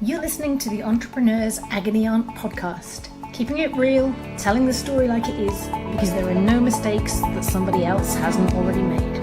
You're listening to the Entrepreneur's Agony podcast, keeping it real, telling the story like it is, because there are no mistakes that somebody else hasn't already made.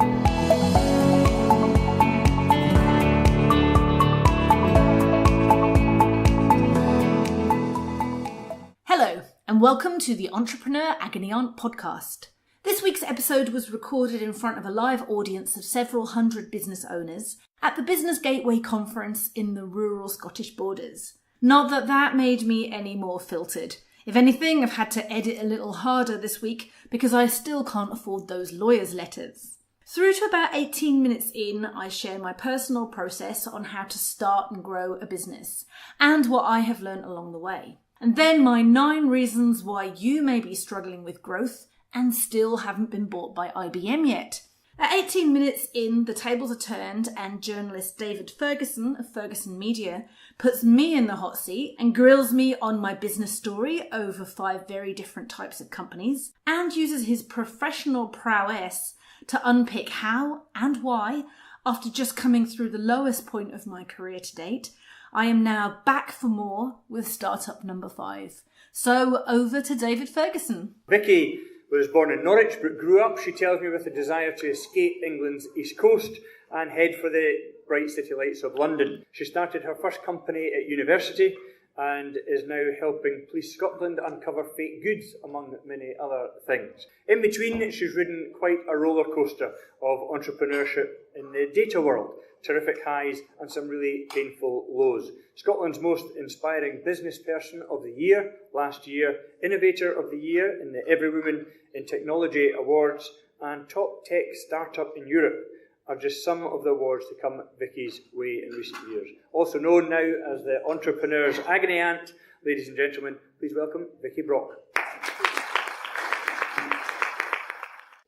Hello, and welcome to the Entrepreneur Agony podcast. This week's episode was recorded in front of a live audience of several hundred business owners at the Business Gateway conference in the rural Scottish borders. Not that that made me any more filtered. If anything, I've had to edit a little harder this week because I still can't afford those lawyers' letters. Through to about 18 minutes in, I share my personal process on how to start and grow a business and what I have learned along the way. And then my 9 reasons why you may be struggling with growth and still haven't been bought by IBM yet. At 18 minutes in, the tables are turned and journalist David Ferguson of Ferguson Media puts me in the hot seat and grills me on my business story over 5 very different types of companies and uses his professional prowess to unpick how and why, after just coming through the lowest point of my career to date, I am now back for more with startup number 5. So over to David Ferguson. Vicky was born in Norwich but grew up, she tells me, with a desire to escape England's east coast and head for the bright city lights of London. She started her first company at university and is now helping Police Scotland uncover fake goods, among many other things. In between, she's ridden quite a roller coaster of entrepreneurship in the data world. Terrific highs and some really painful lows. Scotland's most inspiring business person of the year last year, innovator of the year in the Every Woman in Technology Awards, and top tech startup in Europe are just some of the awards to come Vicky's way in recent years. Also known now as the Entrepreneur's Agony Aunt, ladies and gentlemen, please welcome Vicky Brock.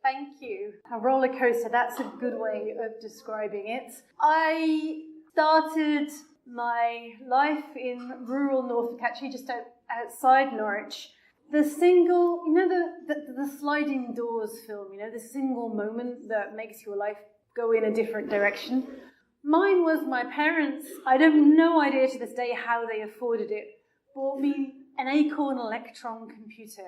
Thank you. A roller coaster, that's a good way of describing it. I started my life in rural Norfolk, actually just outside Norwich. The single, the sliding doors film, the single moment that makes your life go in a different direction. Mine was my parents. I have no idea to this day how they afforded it. Bought me an Acorn Electron computer.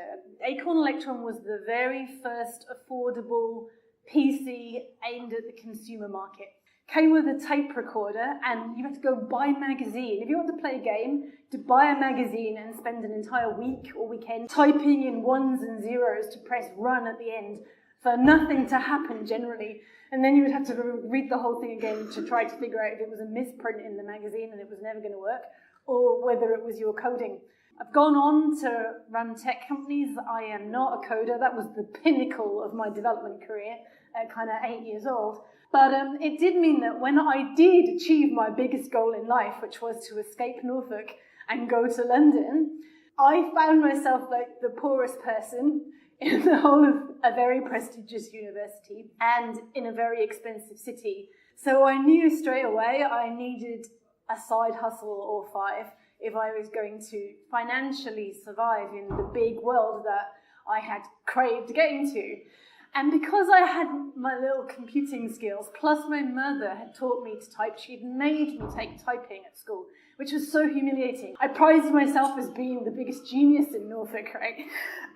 Acorn Electron was the very first affordable PC aimed at the consumer market. Came with a tape recorder, and you had to go buy a magazine. If you want to play a game, to buy a magazine and spend an entire week or weekend typing in 1s and 0s to press run at the end for nothing to happen generally. And then you would have to read the whole thing again to try to figure out if it was a misprint in the magazine and it was never going to work, or whether it was your coding. I've gone on to run tech companies. I am not a coder. That was the pinnacle of my development career at kind of 8 years old. But it did mean that when I did achieve my biggest goal in life, which was to escape Norfolk and go to London, I found myself like the poorest person in the whole of a very prestigious university and in a very expensive city. So I knew straight away I needed a side hustle or 5 if I was going to financially survive in the big world that I had craved getting to. And because I had my little computing skills, plus my mother had taught me to type, she'd made me take typing at school, which was so humiliating. I prized myself as being the biggest genius in Norfolk, right?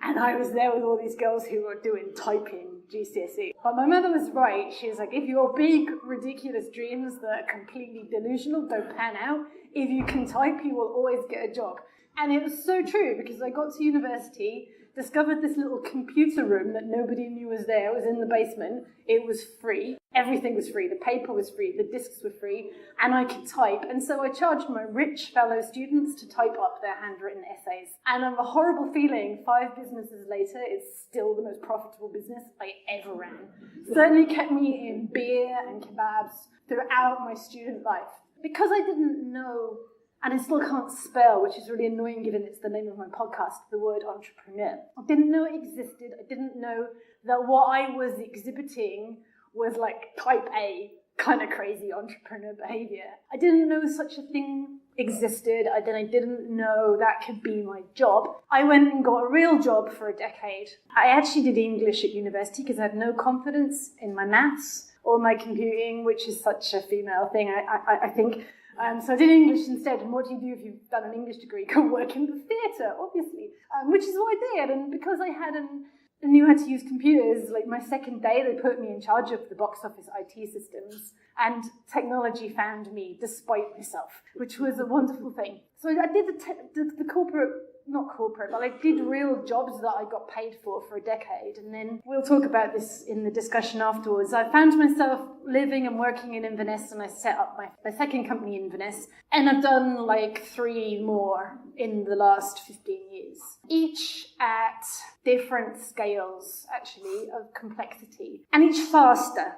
And I was there with all these girls who were doing typing GCSE. But my mother was right. She was like, if your big, ridiculous dreams that are completely delusional don't pan out, if you can type, you will always get a job. And it was so true, because I got to university, discovered this little computer room that nobody knew was there. It was in the basement. It was free. Everything was free. The paper was free. The discs were free. And I could type. And so I charged my rich fellow students to type up their handwritten essays. And I have a horrible feeling 5 businesses later, it's still the most profitable business I ever ran. Certainly kept me in beer and kebabs throughout my student life. Because I didn't know, and I still can't spell, which is really annoying given it's the name of my podcast, the word entrepreneur. I didn't know it existed. I didn't know that what I was exhibiting was like type A, kind of crazy entrepreneur behavior. I didn't know such a thing existed. I didn't know that could be my job. I went and got a real job for a decade. I actually did English at university because I had no confidence in my maths or my computing, which is such a female thing, I think. So I did English instead, and what do you do if you've done an English degree? Go work in the theatre, obviously, which is what I did. And because I knew how to use computers, like my second day they put me in charge of the box office IT systems, and technology found me despite myself, which was a wonderful thing. So I did the corporate, not corporate, but I did real jobs that I got paid for a decade, and then we'll talk about this in the discussion afterwards. I found myself living and working in Inverness, and I set up my second company in Inverness, and I've done like 3 more in the last 15 years, each at different scales, actually, of complexity, and each faster.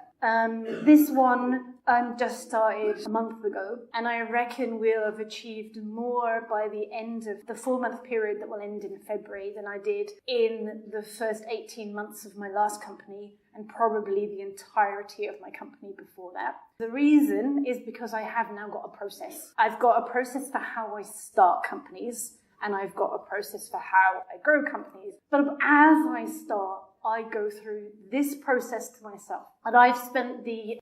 This one just started a month ago, and I reckon we'll have achieved more by the end of the 4-month period that will end in February than I did in the first 18 months of my last company, and probably the entirety of my company before that. The reason is because I have now got a process. I've got a process for how I start companies, and I've got a process for how I grow companies. But as I start, I go through this process to myself. And I've spent the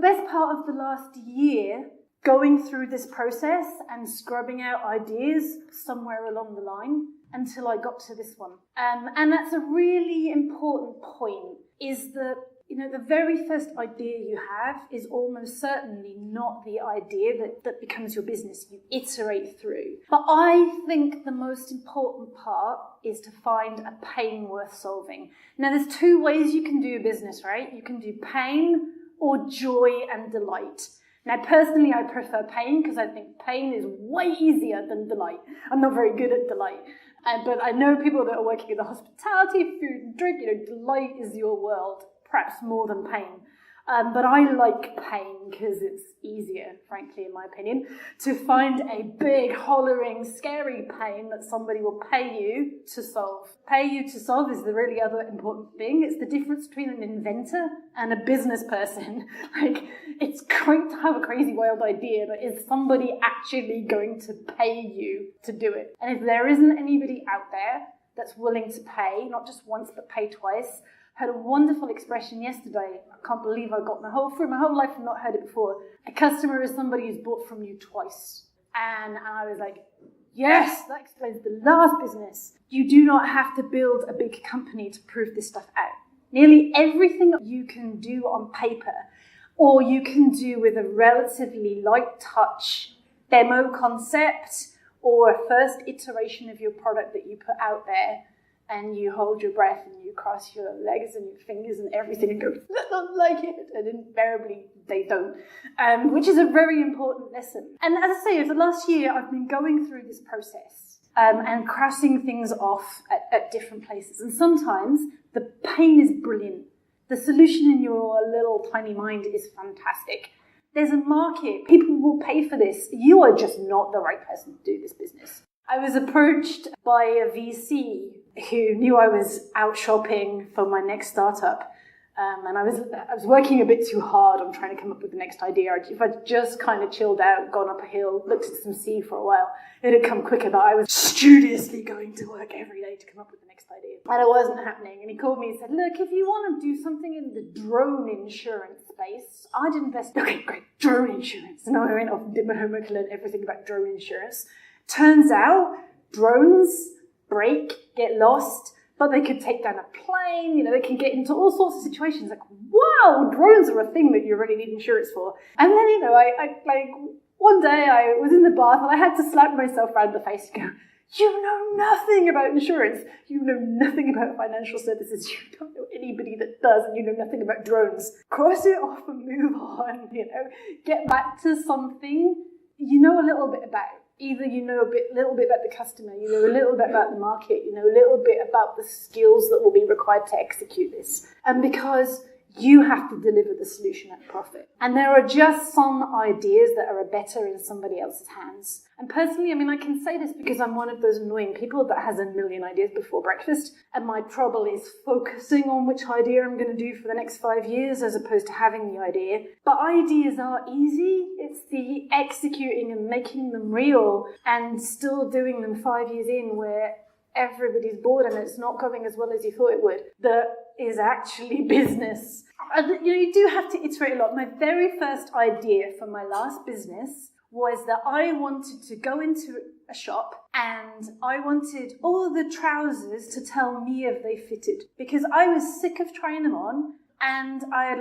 best part of the last year going through this process and scrubbing out ideas somewhere along the line until I got to this one. And that's a really important point, is that the very first idea you have is almost certainly not the idea that becomes your business. You iterate through. But I think the most important part is to find a pain worth solving. Now, there's 2 ways you can do a business, right? You can do pain or joy and delight. Now, personally, I prefer pain because I think pain is way easier than delight. I'm not very good at delight. But I know people that are working in the hospitality, food and drink, delight is your world. Perhaps more than pain. But I like pain because it's easier, frankly, in my opinion, to find a big, hollering, scary pain that somebody will pay you to solve. Pay you to solve is the really other important thing. It's the difference between an inventor and a business person. It's great to have a crazy, wild idea, but is somebody actually going to pay you to do it? And if there isn't anybody out there that's willing to pay, not just once, but pay twice, I heard a wonderful expression yesterday. I can't believe I got through my whole life and not heard it before. A customer is somebody who's bought from you twice. And I was like, yes, that explains the last business. You do not have to build a big company to prove this stuff out. Nearly everything you can do on paper, or you can do with a relatively light touch demo concept or a first iteration of your product that you put out there, and you hold your breath and you cross your legs and your fingers and everything and go, I don't like it. And invariably they don't, which is a very important lesson. And as I say, over the last year, I've been going through this process and crossing things off at different places. And sometimes the pain is brilliant. The solution in your little tiny mind is fantastic. There's a market. People will pay for this. You are just not the right person to do this business. I was approached by a VC who knew I was out shopping for my next startup. And I was working a bit too hard on trying to come up with the next idea. If I'd just kind of chilled out, gone up a hill, looked at some sea for a while, it'd come quicker. But I was studiously going to work every day to come up with the next idea. And it wasn't happening. And he called me and said, look, if you want to do something in the drone insurance space, I'd invest. Okay, great, drone insurance. And I went off and did my homework and learned everything about drone insurance. Turns out drones break, get lost, but they could take down a plane, they can get into all sorts of situations. Like, wow, drones are a thing that you really need insurance for. And then, one day I was in the bath and I had to slap myself around the face and go, you know nothing about insurance. You know nothing about financial services. You don't know anybody that does, and you know nothing about drones. Cross it off and move on, Get back to something you know a little bit about. Either you know a little bit about the customer, you know a little bit about the market, you know a little bit about the skills that will be required to execute this. And because you have to deliver the solution at profit. And there are just some ideas that are better in somebody else's hands. And personally, I can say this because I'm one of those annoying people that has a million ideas before breakfast. And my trouble is focusing on which idea I'm going to do for the next 5 years as opposed to having the idea. But ideas are easy. It's the executing and making them real and still doing them 5 years in where everybody's bored and it's not going as well as you thought it would, that is actually business. You do have to iterate a lot. My very first idea for my last business was that I wanted to go into a shop and I wanted all the trousers to tell me if they fitted, because I was sick of trying them on and I had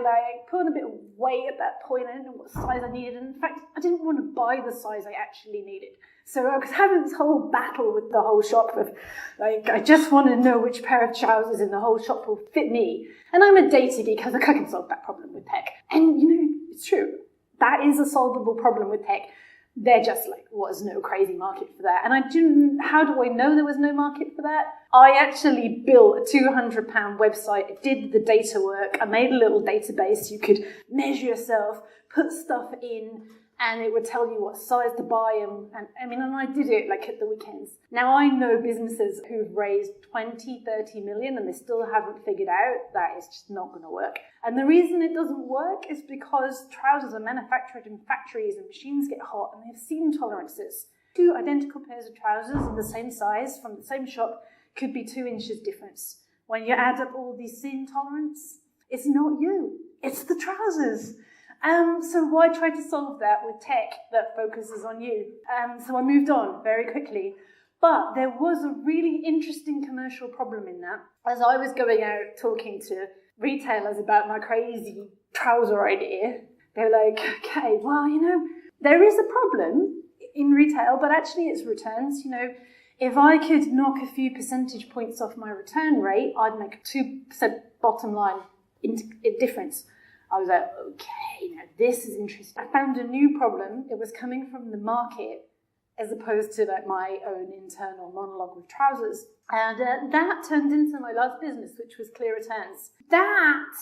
put on a bit of weight at that point. I didn't know what size I needed. And in fact, I didn't want to buy the size I actually needed. So I was having this whole battle with the whole shop of I just want to know which pair of trousers in the whole shop will fit me. And I'm a data geek. I was like, I can solve that problem with tech. And it's true. That is a solvable problem with tech. There just was no crazy market for that. And how do I know there was no market for that? I actually built a £200 website. I did the data work. I made a little database. You could measure yourself, put stuff in, and it would tell you what size to buy. And I did it at the weekends. Now I know businesses who've raised 20, 30 million and they still haven't figured out that it's just not going to work. And the reason it doesn't work is because trousers are manufactured in factories and machines get hot and they have seam tolerances. 2 identical pairs of trousers in the same size from the same shop could be 2 inches difference. When you add up all these seam tolerance, it's not you, it's the trousers. So why try to solve that with tech that focuses on you? So I moved on very quickly. But there was a really interesting commercial problem in that. As I was going out talking to retailers about my crazy trouser idea, they were like, okay, well, there is a problem in retail, but actually it's returns. If I could knock a few percentage points off my return rate, I'd make a 2% bottom line difference. I was like, okay, now this is interesting. I found a new problem. It was coming from the market as opposed to my own internal monologue with trousers. And that turned into my last business, which was Clear Returns. That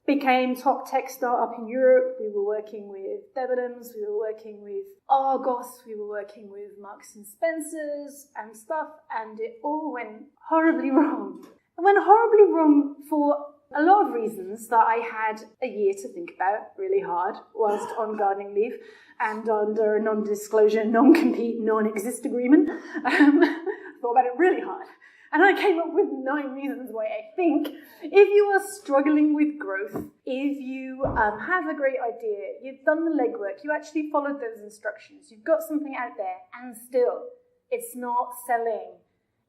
became top tech startup in Europe. We were working with Debenhams, we were working with Argos, we were working with Marks and Spencers and stuff, and it all went horribly wrong. It went horribly wrong for a lot of reasons that I had a year to think about really hard whilst on gardening leave and under a non-disclosure, non-compete, non-exist agreement. Thought about it really hard. And I came up with 9 reasons why I think if you are struggling with growth, if you have a great idea, you've done the legwork, you actually followed those instructions, you've got something out there, and still it's not selling,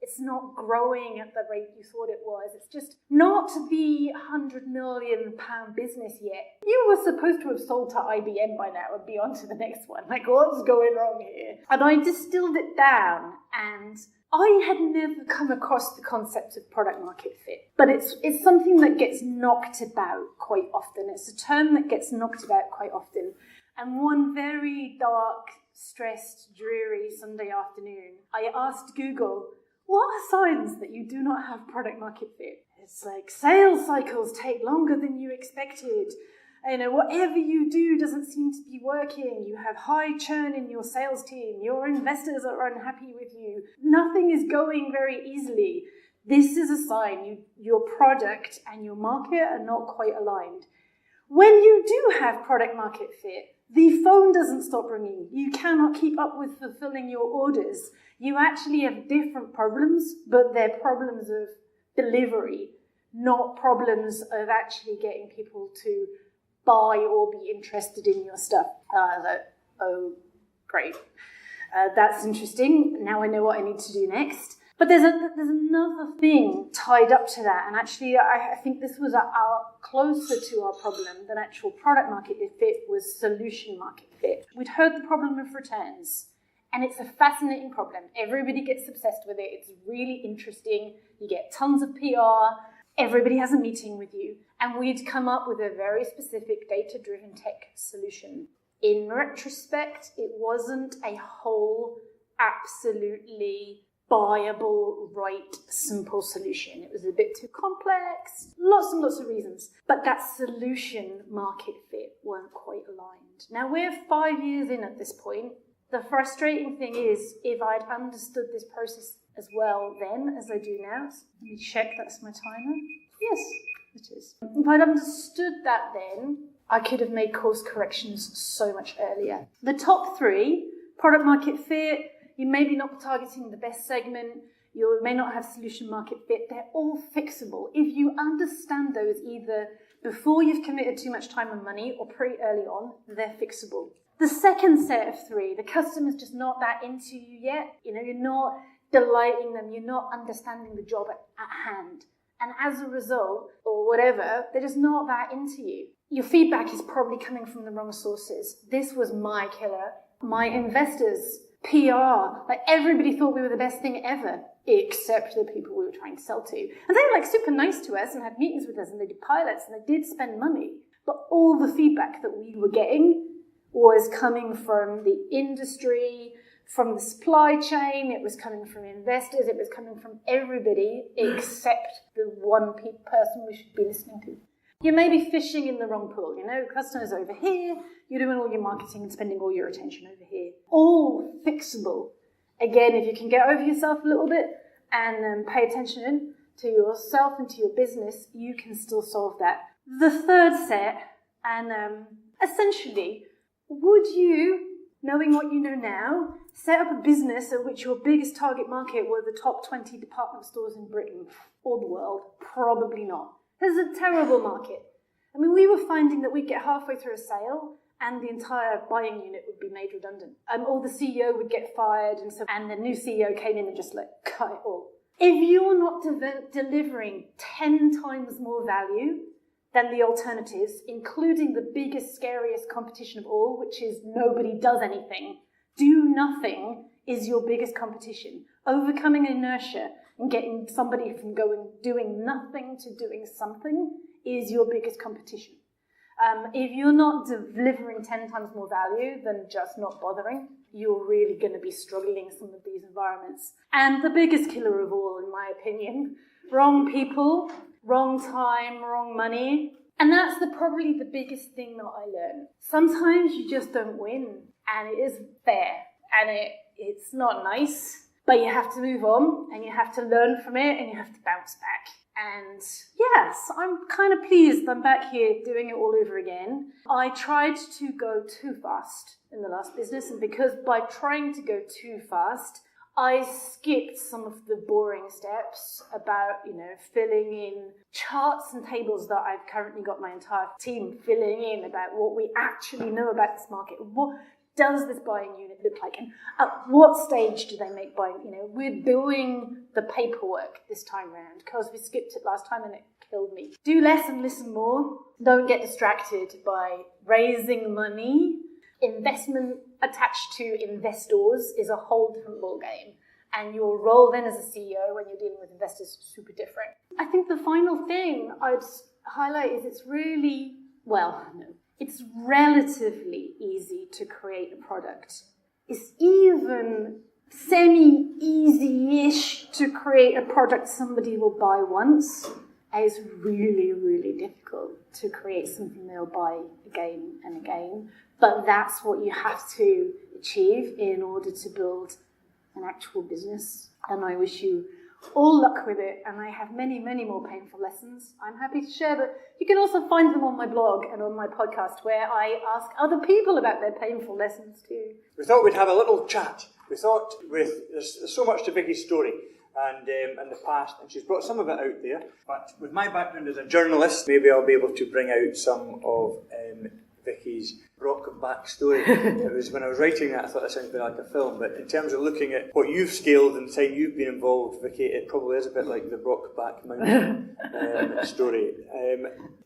it's not growing at the rate you thought it was, it's just not the £100 million business yet. You were supposed to have sold to IBM by now and be on to the next one. What's going wrong here? And I distilled it down, and I had never come across the concept of product market fit, but it's something that gets knocked about quite often. It's a term that gets knocked about quite often. And one very dark, stressed, dreary Sunday afternoon, I asked Google, what are signs that you do not have product market fit? It's sales cycles take longer than you expected. Whatever you do doesn't seem to be working. You have high churn in your sales team. Your investors are unhappy with you. Nothing is going very easily. This is a sign your product and your market are not quite aligned. When you do have product market fit, the phone doesn't stop ringing. You cannot keep up with fulfilling your orders. You actually have different problems, but they're problems of delivery, not problems of actually getting people to buy or be interested in your stuff. Oh, great. That's interesting. Now I know what I need to do next. But there's another thing tied up to that, and actually I think this was closer to our problem than actual product market fit was solution market fit. We'd heard the problem of returns, and it's a fascinating problem. Everybody gets obsessed with it. It's really interesting. You get tons of PR. Everybody has a meeting with you. And we'd come up with a very specific data-driven tech solution. In retrospect, it wasn't a whole, absolutely buyable, right, simple solution. It was a bit too complex, lots and lots of reasons. But that solution market fit weren't quite aligned. Now, we're 5 years in at this point. The frustrating thing is, if I'd understood this process as well then as I do now, let me check that's my timer. Yes, it is. If I'd understood that then, I could have made course corrections so much earlier. The top 3, product market fit, you may be not targeting the best segment, you may not have solution market fit, they're all fixable. If you understand those either before you've committed too much time and money or pretty early on, they're fixable. The second set of 3, the customer's just not that into you yet. You're not delighting them. You're not understanding the job at hand. And as a result, or whatever, they're just not that into you. Your feedback is probably coming from the wrong sources. This was my killer. My investors, PR, everybody thought we were the best thing ever, except the people we were trying to sell to. And they were super nice to us and had meetings with us and they did pilots and they did spend money. But all the feedback that we were getting was coming from the industry, from the supply chain, it was coming from investors, it was coming from everybody except the one person we should be listening to. You may be fishing in the wrong pool, customers over here, you're doing all your marketing and spending all your attention over here. All fixable. Again, if you can get over yourself a little bit and pay attention to yourself and to your business, you can still solve that. The third set, and essentially, would you, knowing what you know now, set up a business at which your biggest target market were the top 20 department stores in Britain or the world? Probably not. This is a terrible market. We were finding that we'd get halfway through a sale and the entire buying unit would be made redundant. Or the CEO would get fired and the new CEO came in and just cut it all. If you're not delivering 10 times more value than the alternatives, including the biggest, scariest competition of all, which is nobody does anything, do nothing is your biggest competition. Overcoming inertia and getting somebody from doing nothing to doing something is your biggest competition. If you're not delivering 10 times more value than just not bothering, you're really going to be struggling in some of these environments. And the biggest killer of all, in my opinion, wrong people, wrong time, wrong money. And that's probably the biggest thing that I learned. Sometimes you just don't win, and it isn't fair, and it's not nice, but you have to move on, and you have to learn from it, and you have to bounce back. And yes, I'm kind of pleased I'm back here doing it all over again. I tried to go too fast in the last business, and because by trying to go too fast, I skipped some of the boring steps about, filling in charts and tables that I've currently got my entire team filling in about what we actually know about this market. What does this buying unit look like? And at what stage do they make buying? We're doing the paperwork this time round because we skipped it last time and it killed me. Do less and listen more. Don't get distracted by raising money. Investment attached to investors is a whole different ballgame. And your role then as a CEO when you're dealing with investors is super different. I think the final thing I'd highlight is it's relatively easy to create a product. It's even semi-easy-ish to create a product somebody will buy once. And it's really, really difficult to create something they'll buy again and again. But that's what you have to achieve in order to build an actual business. And I wish you all luck with it. And I have many, many more painful lessons I'm happy to share. But you can also find them on my blog and on my podcast where I ask other people about their painful lessons too. We thought we'd have a little chat. We thought there's so much to Vicky's story and the past, and she's brought some of it out there. But with my background as a journalist, maybe I'll be able to bring out some of Vicky's Brock backstory. It was when I was writing that, I thought that sounded a bit like a film, but in terms of looking at what you've scaled and the time you've been involved, Vicky, it probably is a bit like the Brockback Mountain story.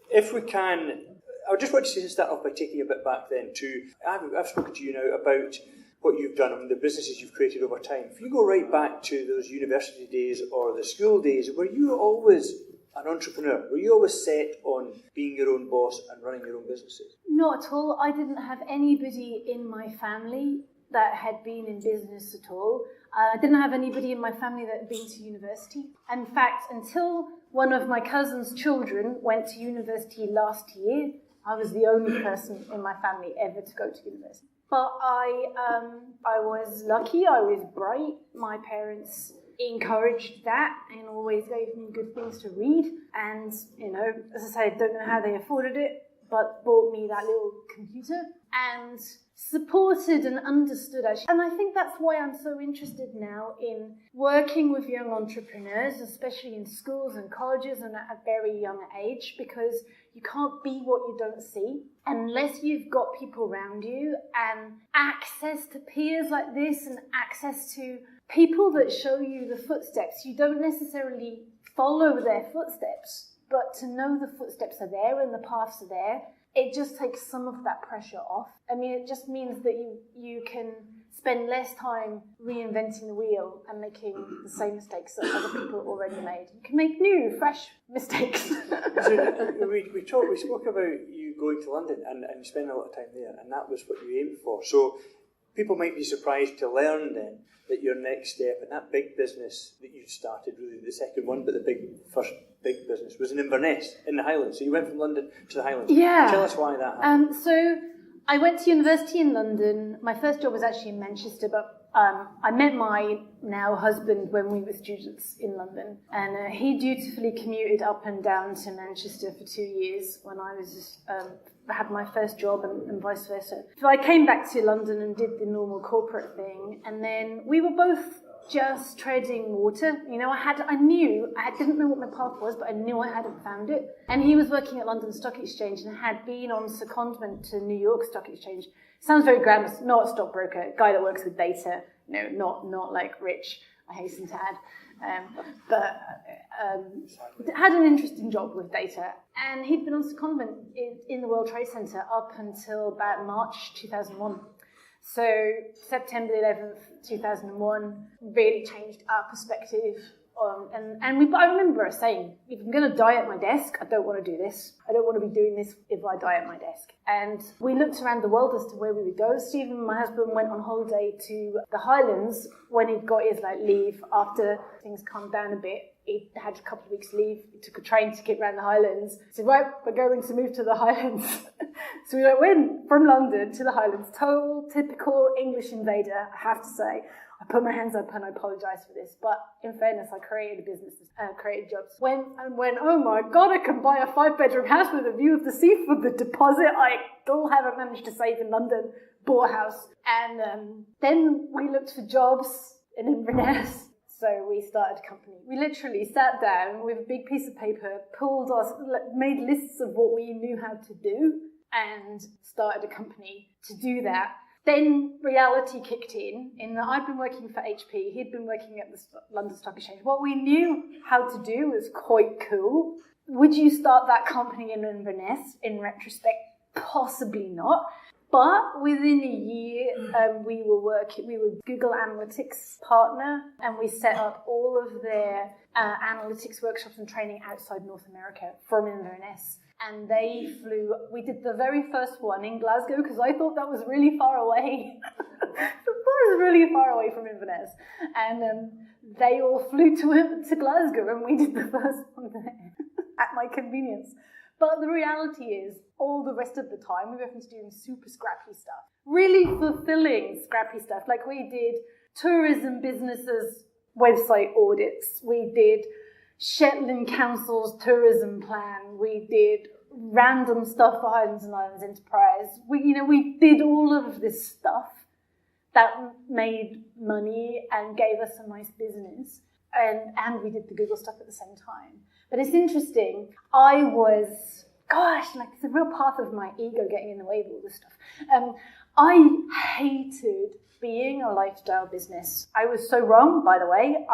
If we can, I just want to start off by taking a bit back then to, I've spoken to you now about what you've done and the businesses you've created over time. If you go right back to those university days or the school days, were you always an entrepreneur? Were you always set on being your own boss and running your own businesses? Not at all. I didn't have anybody in my family that had been in business at all. I didn't have anybody in my family that had been to university. In fact, until one of my cousin's children went to university last year, I was the only person in my family ever to go to university. But I was lucky, I was bright. My parents encouraged that and always gave me good things to read. And, as I say, I don't know how they afforded it, but bought me that little computer. And supported and understood, actually. And I think that's why I'm so interested now in working with young entrepreneurs, especially in schools and colleges and at a very young age, because you can't be what you don't see unless you've got people around you and access to peers like this and access to people that show you the footsteps. You don't necessarily follow their footsteps, but to know the footsteps are there and the paths are there, it just takes some of that pressure off. I mean, it just means that you can spend less time reinventing the wheel and making the same mistakes that other people already made. You can make new, fresh mistakes. So we spoke about you going to London and spending a lot of time there, and that was what you aimed for. So people might be surprised to learn then that your next step and that big business that you started, really the second one, but the first big business was in Inverness, in the Highlands. So you went from London to the Highlands. Yeah. Tell us why that happened. So I went to university in London. My first job was actually in Manchester, but I met my now husband when we were students in London, and he dutifully commuted up and down to Manchester for 2 years when I was had my first job and vice versa. So I came back to London and did the normal corporate thing, and then we were both just treading water. You know, I didn't know what my path was, but I knew I hadn't found it. And he was working at London Stock Exchange and had been on secondment to New York Stock Exchange. Sounds very glamorous, not a stockbroker, guy that works with data, not like rich, I hasten to add. But had an interesting job with data. And he'd been on secondment in the World Trade Center up until about March 2001. So September 11th, 2001 really changed our perspective. I remember us saying, if I'm going to die at my desk, I don't want to do this. I don't want to be doing this if I die at my desk. And we looked around the world as to where we would go. Stephen, my husband, went on holiday to the Highlands when he'd got his leave after things calmed down a bit. He had a couple of weeks leave. He took a train ticket around the Highlands. He said, right, we're going to move to the Highlands. So we went from London to the Highlands. Total, typical English invader, I have to say. I put my hands up and I apologise for this. But in fairness, I created a business, created jobs. When, oh my God, I can buy a 5-bedroom house with a view of the sea for the deposit I still haven't managed to save in London. Bought a house. And then we looked for jobs in Inverness. So we started a company. We literally sat down with a big piece of paper, made lists of what we knew how to do, and started a company to do that. Then reality kicked in that I'd been working for HP, he'd been working at the London Stock Exchange. What we knew how to do was quite cool. Would you start that company in Inverness? In retrospect, possibly not. But within a year, we were Google Analytics partner, and we set up all of their analytics workshops and training outside North America from Inverness. And we did the very first one in Glasgow because I thought that was really far away. That was really far away from Inverness. And they all flew to Glasgow and we did the first one there at my convenience. But the reality is, all the rest of the time, we were having to do super scrappy stuff. Really fulfilling scrappy stuff. Like we did tourism businesses' website audits. We did Shetland Council's tourism plan. We did random stuff for Highlands and Islands Enterprise. We did all of this stuff that made money and gave us a nice business. And we did the Google stuff at the same time. But it's interesting, it's a real part of my ego getting in the way of all this stuff. I hated being a lifestyle business. I was so wrong, by the way.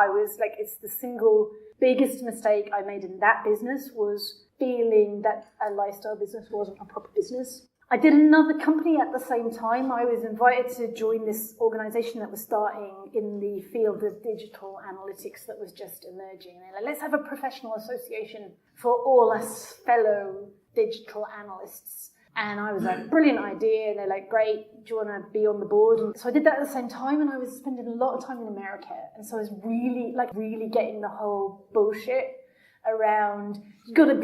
It's the single biggest mistake I made in that business was feeling that a lifestyle business wasn't a proper business. I did another company at the same time. I was invited to join this organisation that was starting in the field of digital analytics that was just emerging. They're like, let's have a professional association for all us fellow digital analysts. And I was like, brilliant idea. And they're like, great, do you want to be on the board? And so I did that at the same time, and I was spending a lot of time in America. And so I was really getting the whole bullshit around, you got to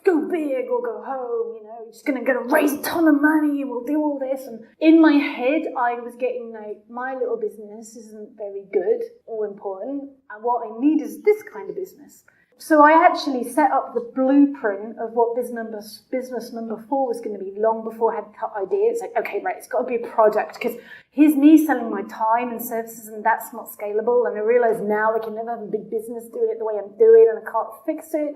go big or go home, you're just going to raise a ton of money and we'll do all this. And in my head, I was getting my little business isn't very good or important. And what I need is this kind of business. So I actually set up the blueprint of what business number 4 was going to be long before I had the idea. It's like, okay, right, it's got to be a product, because here's me selling my time and services, and that's not scalable. And I realise now I can never have a big business doing it the way I'm doing, and I can't fix it.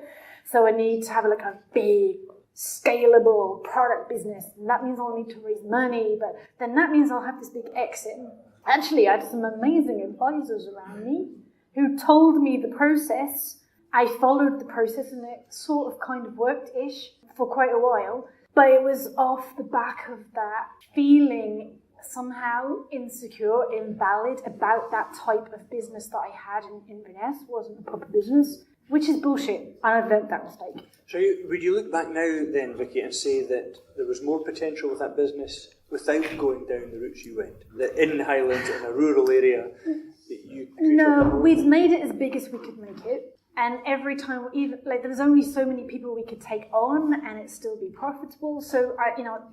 So I need to have a big, scalable product business. And that means I'll need to raise money, but then that means I'll have this big exit. Actually, I had some amazing advisors around me who told me the process. I followed the process, and it sort of kind of worked-ish for quite a while. But it was off the back of that feeling somehow insecure, invalid about that type of business that I had in Inverness. It wasn't a proper business, which is bullshit. And I've learned that mistake. So would you look back now then, Vicky, and say that there was more potential with that business without going down the routes you went? That in Highlands, in a rural area, that you could... No, we'd made it as big as we could make it. And every time, even there was only so many people we could take on, and it still be profitable. So,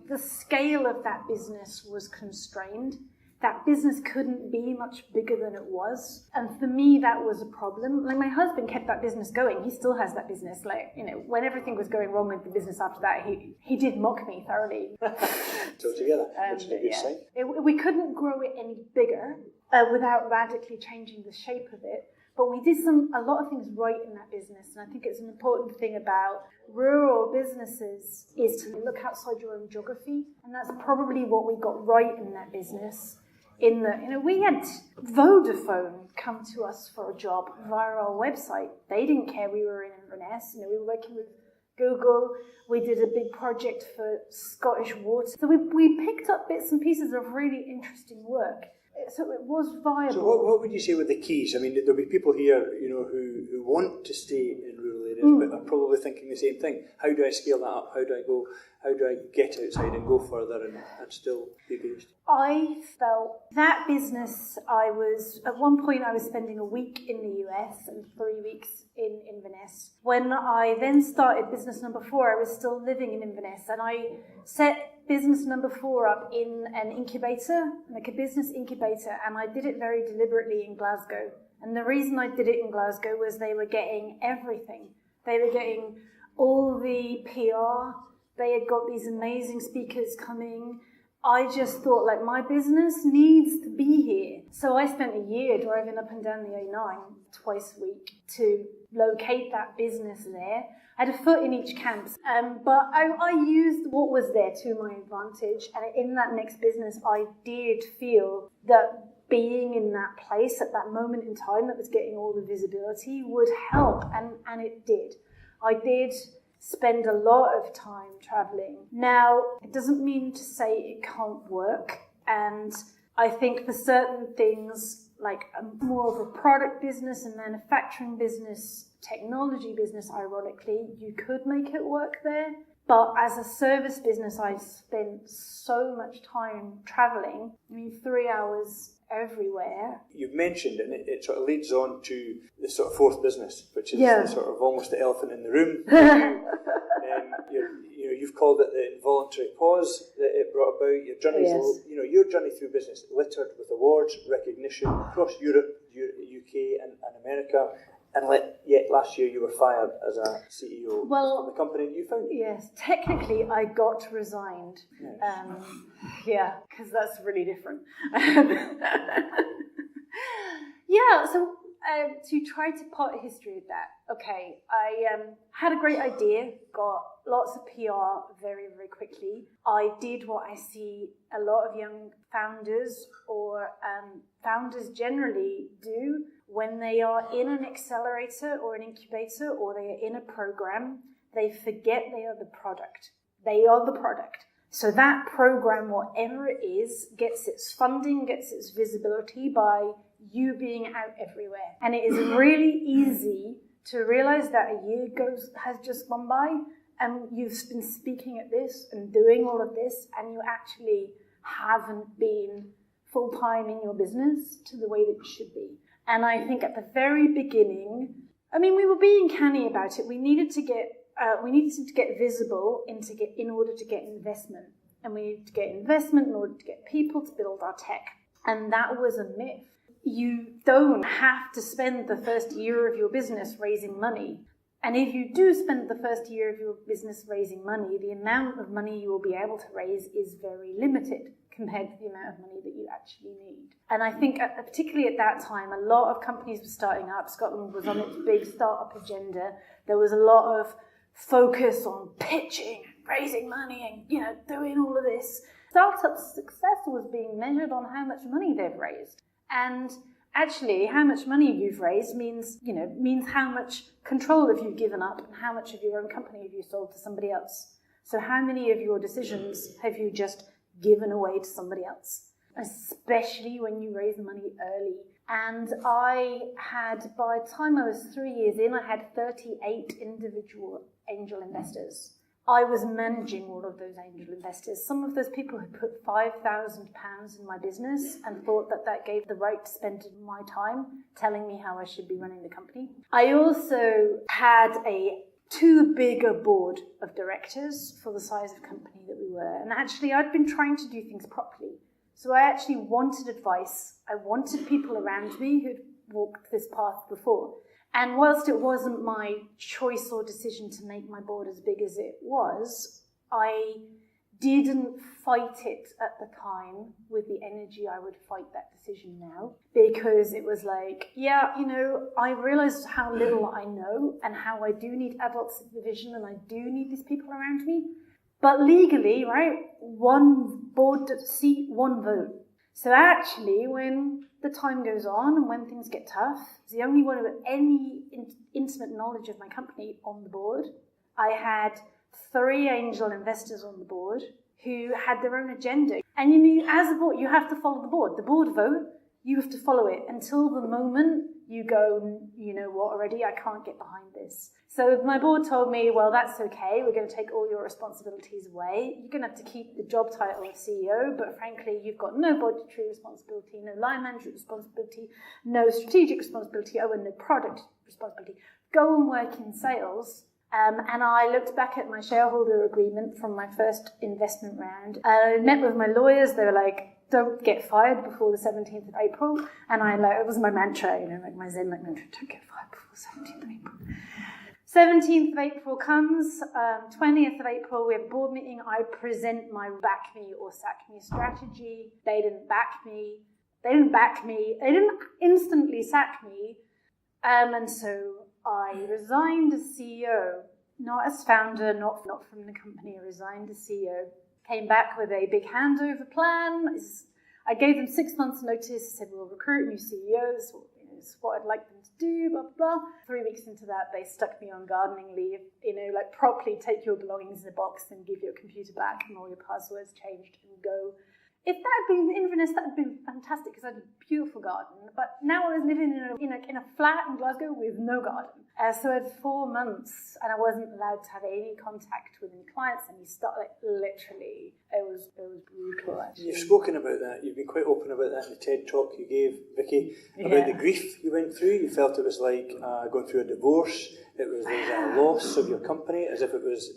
the scale of that business was constrained. That business couldn't be much bigger than it was, and for me, that was a problem. My husband kept that business going. He still has that business. When everything was going wrong with the business after that, he did mock me thoroughly. So together, which is a good sign. We couldn't grow it any bigger without radically changing the shape of it. But we did a lot of things right in that business, and I think it's an important thing about rural businesses is to look outside your own geography, and that's probably what we got right in that business. We had Vodafone come to us for a job via our website. They didn't care we were in Inverness. We were working with Google. We did a big project for Scottish Water. So we picked up bits and pieces of really interesting work. So it was viable. So what would you say were the keys? I mean, there'll be people here, who want to stay in rural areas, but are probably thinking the same thing. How do I scale that up? How do I get outside and go further and still be based? I felt that business, at one point I was spending a week in the US and 3 weeks in Inverness. When I then started business number 4, I was still living in Inverness, and I set business number 4 up in an incubator, like a business incubator, and I did it very deliberately in Glasgow. And the reason I did it in Glasgow was they were getting everything. They were getting all the PR. They had got these amazing speakers coming. I just thought, my business needs to be here. So I spent a year driving up and down the A9 twice a week to locate that business there. I had a foot in each camp, but I used what was there to my advantage. And in that next business, I did feel that being in that place at that moment in time that was getting all the visibility would help, and it did. I did spend a lot of time traveling. Now, it doesn't mean to say it can't work, and I think for certain things, like more of a product business and manufacturing business, technology business, ironically, you could make it work there. But as a service business, I spent so much time traveling. 3 hours everywhere. You've mentioned, and it sort of leads on to the sort of 4th business, which is the sort of almost the elephant in the room. You've called it the involuntary pause that it brought about. Your journey, your journey through business littered with awards, recognition across Europe, UK, and America. And yet last year you were fired as a CEO from the company you founded. Yes, technically I got resigned. Yes. Because that's really different. So to try to part a history of that, okay, I had a great idea, got lots of PR very, very quickly. I did what I see a lot of young founders or founders generally do when they are in an accelerator or an incubator or they are in a program. They forget they are the product. They are the product. So that program, whatever it is, gets its funding, gets its visibility by you being out everywhere. And it is really easy to realize that a year has just gone by and you've been speaking at this and doing all of this and you actually haven't been full-time in your business to the way that you should be. And I think at the very beginning, we were being canny about it. We needed to get visible in order to get investment. And we needed to get investment in order to get people to build our tech. And that was a myth. You don't have to spend the first year of your business raising money. And if you do spend the first year of your business raising money, the amount of money you will be able to raise is very limited compared to the amount of money that you actually need. And I think, particularly at that time, a lot of companies were starting up. Scotland was on its big startup agenda. There was a lot of focus on pitching and raising money and, doing all of this. Startup success was being measured on how much money they've raised. And actually, how much money you've raised means how much control have you given up and how much of your own company have you sold to somebody else. So how many of your decisions have you just given away to somebody else, especially when you raise money early? And by the time I was 3 years in, I had 38 individual angel investors. I was managing all of those angel investors. Some of those people had put £5,000 in my business and thought that gave the right to spend my time telling me how I should be running the company. I also had too big a board of directors for the size of company that we were. And actually, I'd been trying to do things properly. So I actually wanted advice. I wanted people around me who'd walked this path before. And whilst it wasn't my choice or decision to make my board as big as it was, I didn't fight it at the time with the energy I would fight that decision now. Because it was like, I realized how little I know and how I do need adult supervision and I do need these people around me. But legally, right, one board seat, one vote. So actually, when the time goes on and when things get tough, the only one with any intimate knowledge of my company on the board. I had 3 angel investors on the board who had their own agenda. And as a board, you have to follow the board. The board vote, you have to follow it until the moment you go, you know what, already, I can't get behind this. So my board told me, well, that's okay. We're going to take all your responsibilities away. You're going to have to keep the job title of CEO, but frankly, you've got no budgetary responsibility, no line management responsibility, no strategic responsibility, and no product responsibility. Go and work in sales. And I looked back at my shareholder agreement from my first investment round. I met with my lawyers. They were like, don't get fired before the 17th of April. And it was my mantra, my Zen mantra, don't get fired before the 17th of April. 17th of April comes, 20th of April, we have a board meeting. I present my back me or sack me strategy. They didn't back me. They didn't instantly sack me. And so I resigned as CEO, not as founder, not from the company. I resigned as CEO. Came back with a big handover plan. I gave them 6 months' notice. I said, we'll recruit new CEOs. It's what I'd like them to do, blah, blah, blah. 3 weeks into that, they stuck me on gardening leave. Properly take your belongings in a box and give your computer back and all your passwords changed and go. If that had been Inverness, that would have been fantastic because I had a beautiful garden. But now I was living in a flat in Glasgow with no garden. So I had 4 months and I wasn't allowed to have any contact with any clients, and literally, it was brutal actually. You've spoken about that, you've been quite open about that in the TED talk you gave, Vicky, about the grief you went through. You felt it was like going through a divorce. There was a loss of your company, as if it was,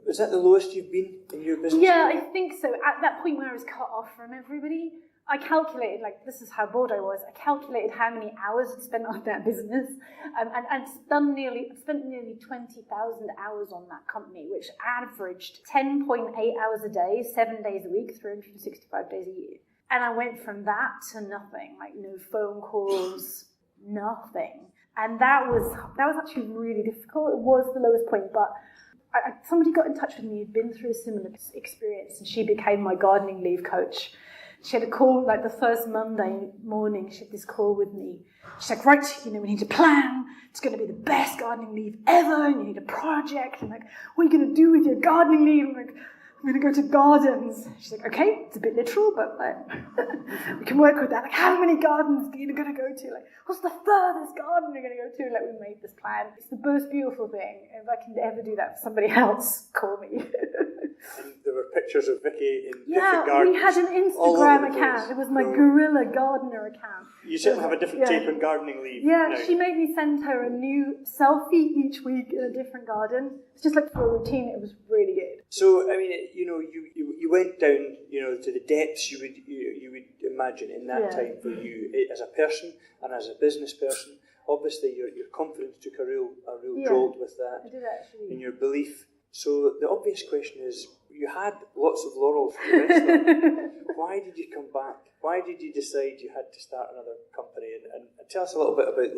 is that the lowest you've been in your business? Yeah, I think so. At that point where I was cut off from everybody, I calculated, this is how bored I was, I calculated how many hours I'd spent on that business, and spent nearly 20,000 hours on that company, which averaged 10.8 hours a day, 7 days a week, 365 days a year. And I went from that to nothing, no phone calls, nothing. And that was actually really difficult. It was the lowest point, but somebody got in touch with me who'd been through a similar experience, and she became my gardening leave coach. She had a call, the first Monday morning, she had this call with me. She's like, right, we need a plan. It's going to be the best gardening leave ever, and you need a project. And what are you going to do with your gardening leave? I'm like, I'm going to go to gardens. She's like, okay, it's a bit literal, but we can work with that. How many gardens are you going to go to? What's the furthest garden you're going to go to? We made this plan. It's the most beautiful thing. If I can ever do that for somebody else, call me. And there were pictures of Vicky in different Yeah, gardens. we had an Instagram account. It was my Guerrilla Gardener account. You certainly have a different take on gardening leave. Yeah, now. she made me send her a new selfie each week in a different garden. It's just like for a routine. It was really good. So, I mean, you went down, to the depths you would imagine in that time for you as a person and as a business person. Obviously, your confidence took a real jolt with that. I did actually. In your belief. So the obvious question is, you had lots of laurels for the rest of it. Why did you come back? Why did you decide you had to start another company? And tell us a little bit about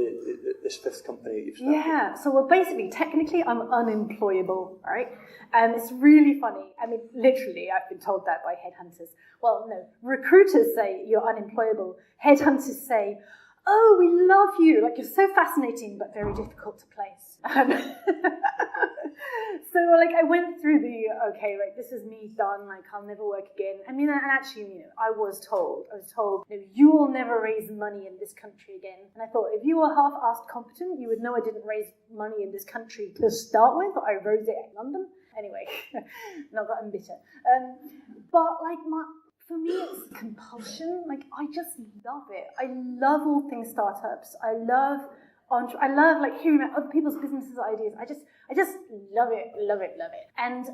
this fifth company that you've started. Yeah, so basically, technically, I'm unemployable, right? And it's really funny. I mean, literally, I've been told that by headhunters. Well, no, recruiters say you're unemployable. Headhunters say, oh, we love you. Like, you're so fascinating, but very difficult to place. So, I went through this is me done. I'll never work again. I mean, and actually, I was told, you will never raise money in this country again. And I thought, if you were half-assed competent, you would know I didn't raise money in this country to start with. I rose it in London. Anyway, not that I'm bitter. For me, it's compulsion. I just love it. I love all things startups. I love hearing about other people's businesses ideas. I just love it. And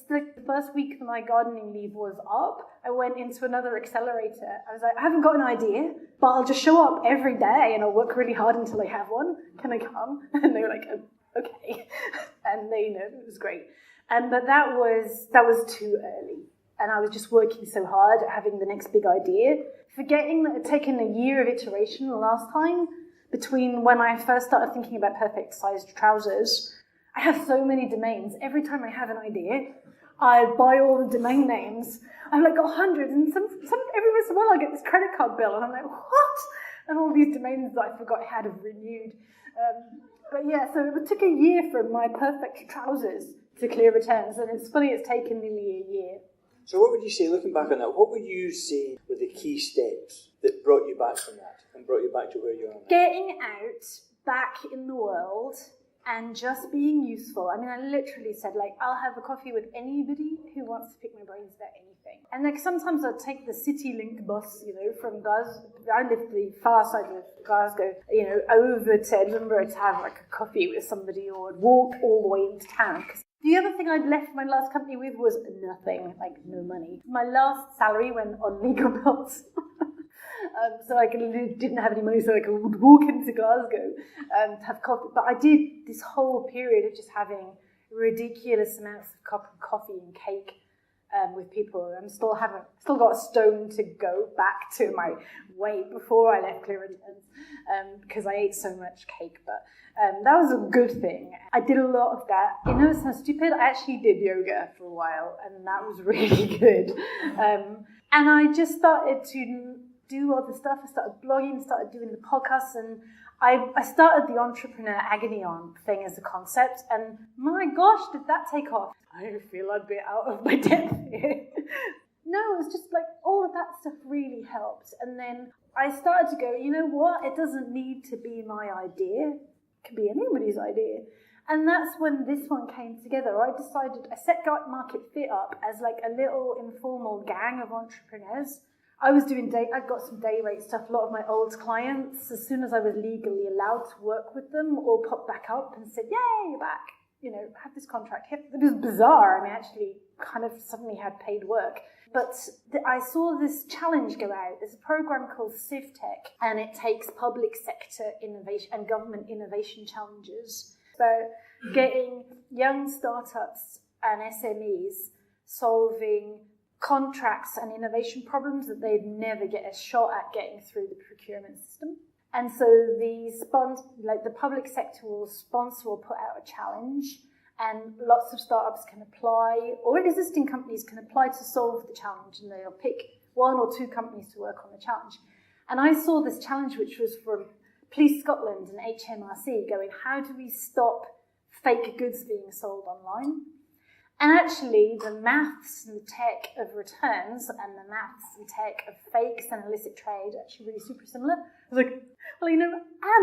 the first week that my gardening leave was up, I went into another accelerator. I was like, I haven't got an idea, but I'll just show up every day and I'll work really hard until I have one. Can I come? And they were like, oh, okay. And it was great. But that was too early. And I was just working so hard at having the next big idea, forgetting that it had taken a year of iteration the last time between when I first started thinking about perfect sized trousers. I have so many domains. Every time I have an idea, I buy all the domain names. I've got hundreds, and some every once in a while I get this credit card bill, and I'm like, what? And all these domains that I forgot I had have renewed. So it took a year for my perfect trousers to clear returns, and it's funny, it's taken nearly a year. So what would you say, looking back on that, what would you say were the key steps that brought you back from that and brought you back to where you are now? Getting out, back in the world, and just being useful. I mean, I literally said, I'll have a coffee with anybody who wants to pick my brains about anything. And sometimes I'd take the CityLink bus, from Glasgow. I live the far side of Glasgow, over to Edinburgh to have a coffee with somebody, or I'd walk all the way into town. The other thing I'd left my last company with was nothing, no money. My last salary went on legal bills. So I didn't have any money, so I could walk into Glasgow to have coffee. But I did this whole period of just having ridiculous amounts of coffee and cake with people. I'm still got a stone to go back to my weight before I left clearance because I ate so much cake. But that was a good thing. I did a lot of that. It sounds stupid. I actually did yoga for a while, and that was really good. And I just started to do all the stuff. I started blogging, started doing the podcasts, and I started the Entrepreneur Agony thing as a concept, and my gosh, did that take off. I feel a bit out of my depth here. No, it was just all of that stuff really helped. And then I started to go, you know what, it doesn't need to be my idea. It can be anybody's idea. And that's when this one came together. I set Market Fit up as a little informal gang of entrepreneurs. I got some day rate stuff. A lot of my old clients, as soon as I was legally allowed to work with them, all popped back up and said, yay, you're back. Have this contract. It was bizarre. I mean, actually kind of suddenly had paid work. But I saw this challenge go out. There's a program called CivTech, and it takes public sector innovation and government innovation challenges. So getting young startups and SMEs solving contracts and innovation problems that they'd never get a shot at getting through the procurement system. And so the public sector will sponsor or put out a challenge, and lots of startups can apply, or existing companies can apply to solve the challenge, and they'll pick one or two companies to work on the challenge. And I saw this challenge, which was from Police Scotland and HMRC, going, how do we stop fake goods being sold online? And actually, the maths and the tech of returns and the maths and tech of fakes and illicit trade are actually really super similar. I was like, well, an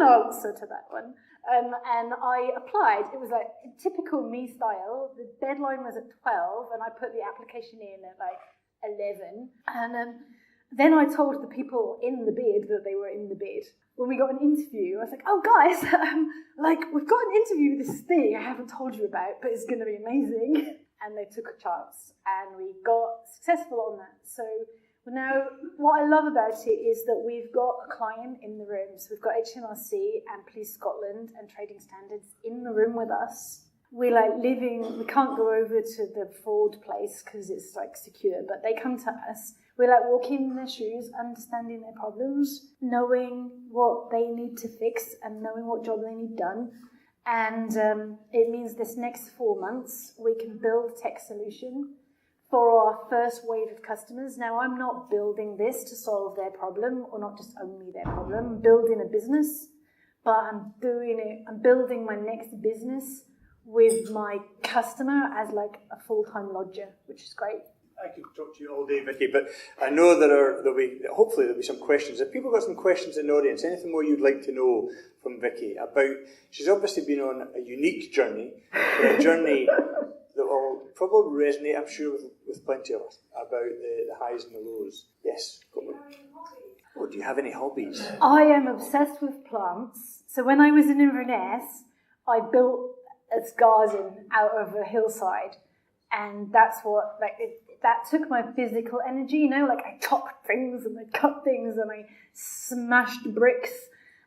answer to that one. And I applied. It was like typical me style. The deadline was at 12, and I put the application in at like 11. And then I told the people in the bid that they were in the bid. When we got an interview, I was like, oh, guys, we've got an interview with this thing I haven't told you about, but it's going to be amazing. And they took a chance, and we got successful on that. So now, what I love about it is that we've got a client in the room. So we've got HMRC and Police Scotland and Trading Standards in the room with us. We're we can't go over to the fraud place because it's secure, but they come to us. We're walking in their shoes, understanding their problems, knowing what they need to fix and knowing what job they need done. And it means this next 4 months, we can build a tech solution for our first wave of customers. Now, I'm not building this to solve their problem, or not just only their problem. I'm building a business, but I'm building my next business with my customer as a full-time lodger, which is great. I could talk to you all day, Vicky, but I know hopefully there'll be some questions. If people got some questions in the audience, anything more you'd like to know from Vicky about, she's obviously been on a unique journey, a journey that will probably resonate, I'm sure, with plenty of us, about the highs and the lows. Yes, go on. Oh, do you have any hobbies? I am obsessed with plants. So when I was in Inverness, I built a garden out of a hillside, and that's what, that took my physical energy, I chopped things and I cut things and I smashed bricks.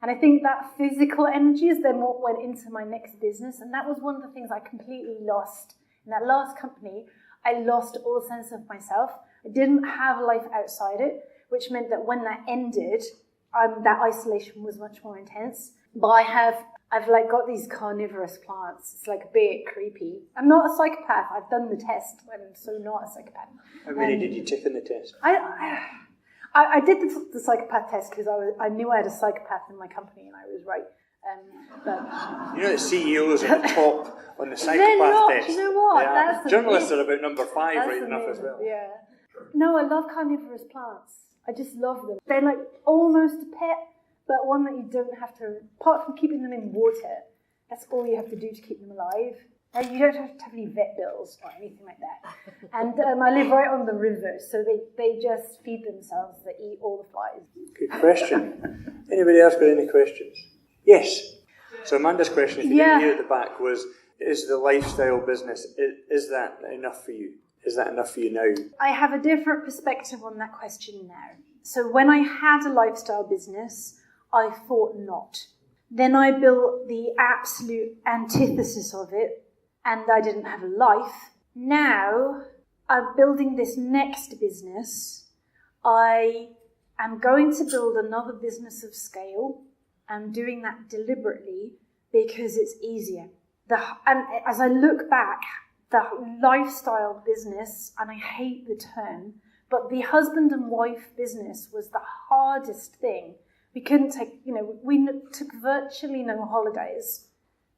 And I think that physical energy is then what went into my next business. And that was one of the things I completely lost. In that last company, I lost all sense of myself. I didn't have a life outside it, which meant that when that ended, that isolation was much more intense. But I've got these carnivorous plants. It's a bit creepy. I'm not a psychopath. I've done the test. I'm so not a psychopath. How many did you tick in the test? I did the psychopath test because I knew I had a psychopath in my company, and I was right. But the CEOs are the top on the psychopath test. You know what? Journalists are about number 5 right enough as well. Yeah. No, I love carnivorous plants. I just love them. They're almost a pet, but one that you don't have to, apart from keeping them in water, that's all you have to do to keep them alive. You don't have to have any vet bills or anything like that. And I live right on the river, so they just feed themselves. They eat all the flies. Good question. Anybody else got any questions? Yes. So Amanda's question, if you didn't hear at the back, was, is the lifestyle business, is that enough for you? Is that enough for you now? I have a different perspective on that question now. So when I had a lifestyle business, I thought not. Then I built the absolute antithesis of it, and I didn't have a life. Now I'm building this next business. I am going to build another business of scale. I'm doing that deliberately because it's easier. And as I look back, the lifestyle business, and I hate the term, but the husband and wife business was the hardest thing. We couldn't take, we took virtually no holidays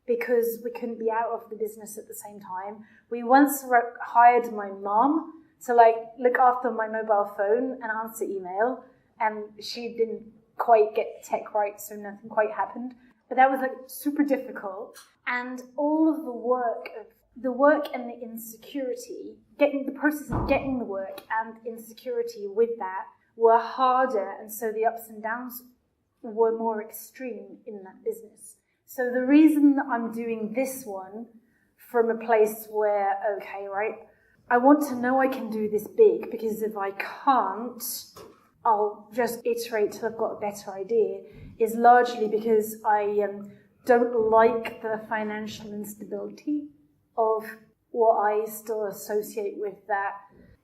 because we couldn't be out of the business at the same time. We once hired my mum to look after my mobile phone and answer email, and she didn't quite get the tech right, so nothing quite happened. But that was super difficult. And all of the work and the insecurity, the process of getting the work and insecurity with that were harder, and so the ups and downs were more extreme in that business. So the reason that I'm doing this one from a place where, I want to know I can do this big, because if I can't, I'll just iterate till I've got a better idea, is largely because I don't like the financial instability of what I still associate with that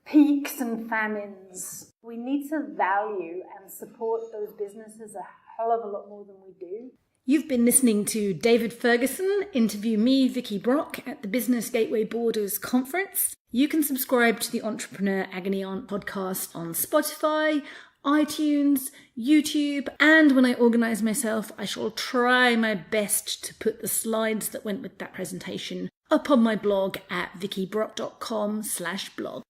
peaks and famines. We need to value and support those businesses a hell of a lot more than we do. You've been listening to David Ferguson interview me, Vicky Brock, at the Business Gateway Borders conference. You can subscribe to the Entrepreneur Agony Aunt podcast on Spotify, iTunes, YouTube, and when I organise myself, I shall try my best to put the slides that went with that presentation up on my blog at vickybrock.com/blog.